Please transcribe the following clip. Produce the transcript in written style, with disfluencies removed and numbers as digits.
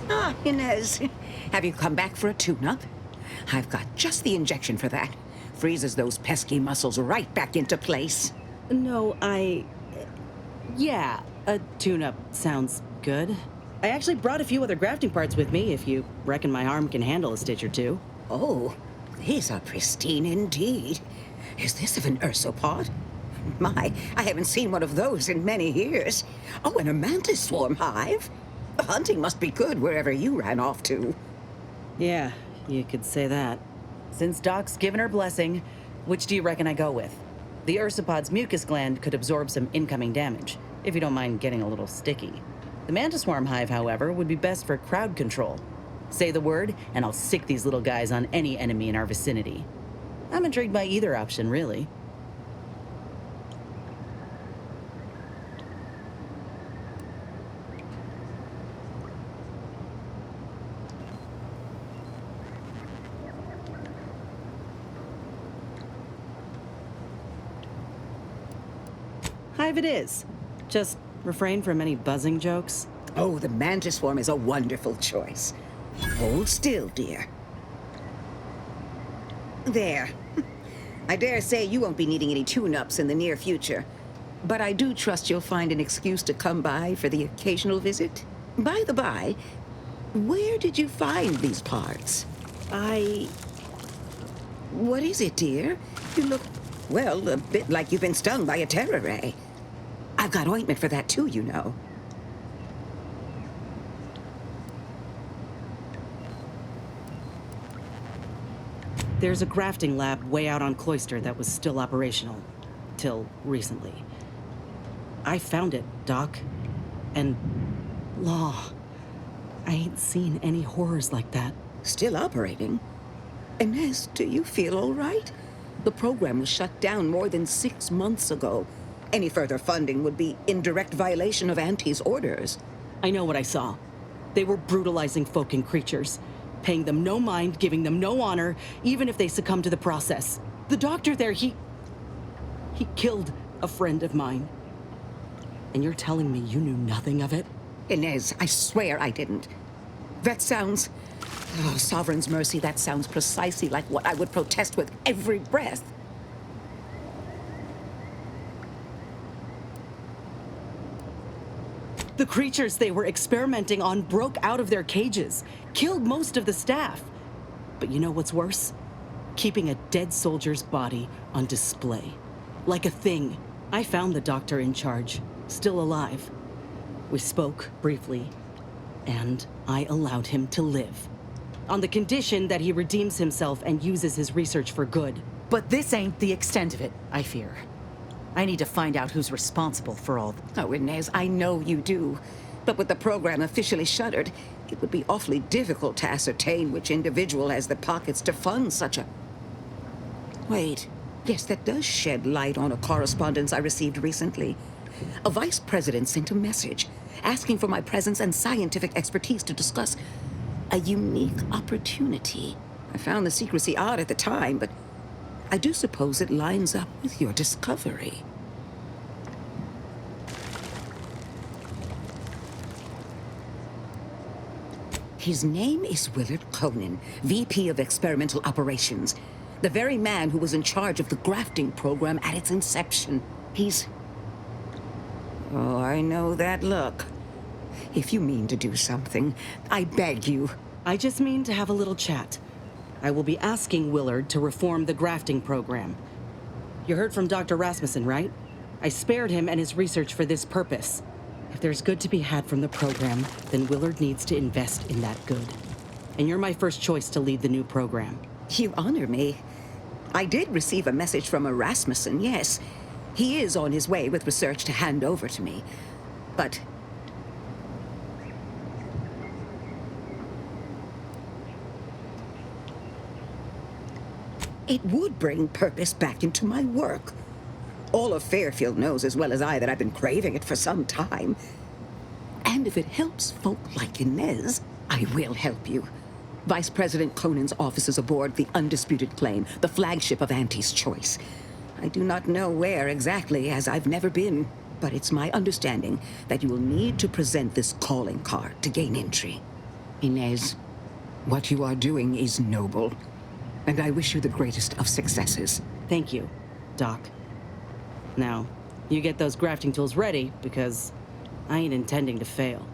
Ah, Inez. Have you come back for a tune-up? I've got just the injection for that. Freezes those pesky muscles right back into place. No, yeah, a tune-up sounds good. I actually brought a few other grafting parts with me, if you reckon my arm can handle a stitch or two. Oh, these are pristine indeed. Is this of an ursopod? My, I haven't seen one of those in many years. Oh, and a mantis swarm hive. Hunting must be good wherever you ran off to. Yeah, you could say that. Since Doc's given her blessing, which do you reckon I go with? The ursopod's mucus gland could absorb some incoming damage, if you don't mind getting a little sticky. The mantis swarm hive, however, would be best for crowd control. Say the word, and I'll sick these little guys on any enemy in our vicinity. I'm intrigued by either option, really. Hive it is. Just refrain from any buzzing jokes. Oh, the mantis swarm is a wonderful choice. Hold still, dear. There. I dare say you won't be needing any tune-ups in the near future. But I do trust you'll find an excuse to come by for the occasional visit. By the by, where did you find these parts? What is it, dear? You look, well, a bit like you've been stung by a terror ray. I've got ointment for that too, you know. There's a grafting lab way out on Cloister that was still operational. Till recently. I found it, Doc. And... Law. I ain't seen any horrors like that. Still operating? Inez, do you feel all right? The program was shut down more than 6 months ago. Any further funding would be in direct violation of Auntie's orders. I know what I saw. They were brutalizing folk and creatures. Paying them no mind, giving them no honor, even if they succumb to the process. The doctor there, he killed a friend of mine. And you're telling me you knew nothing of it? Inez, I swear I didn't. That sounds... Oh, Sovereign's mercy, that sounds precisely like what I would protest with every breath. The creatures they were experimenting on broke out of their cages, killed most of the staff. But you know what's worse? Keeping a dead soldier's body on display. Like a thing. I found the doctor in charge, still alive. We spoke briefly, and I allowed him to live. On the condition that he redeems himself and uses his research for good. But this ain't the extent of it, I fear. I need to find out who's responsible for all Oh, Inez, I know you do. But with the program officially shuttered, it would be awfully difficult to ascertain which individual has the pockets to fund such a... Wait. Yes, that does shed light on a correspondence I received recently. A vice president sent a message asking for my presence and scientific expertise to discuss a unique opportunity. I found the secrecy odd at the time, but I do suppose it lines up with your discovery. His name is Willard Konnen, VP of Experimental Operations. The very man who was in charge of the grafting program at its inception. He's... Oh, I know that look. If you mean to do something, I beg you. I just mean to have a little chat. I will be asking Willard to reform the grafting program. You heard from Dr. Rasmussen, right? I spared him and his research for this purpose. If there's good to be had from the program, then Willard needs to invest in that good. And you're my first choice to lead the new program. You honor me. I did receive a message from a Rasmussen, yes. He is on his way with research to hand over to me. But... it would bring purpose back into my work. All of Fairfield knows as well as I that I've been craving it for some time. And if it helps folk like Inez, I will help you. Vice President Konnen's office is aboard the Undisputed Claim, the flagship of Auntie's choice. I do not know where exactly, as I've never been, but it's my understanding that you will need to present this calling card to gain entry. Inez, what you are doing is noble, and I wish you the greatest of successes. Thank you, Doc. Now, you get those grafting tools ready, because I ain't intending to fail.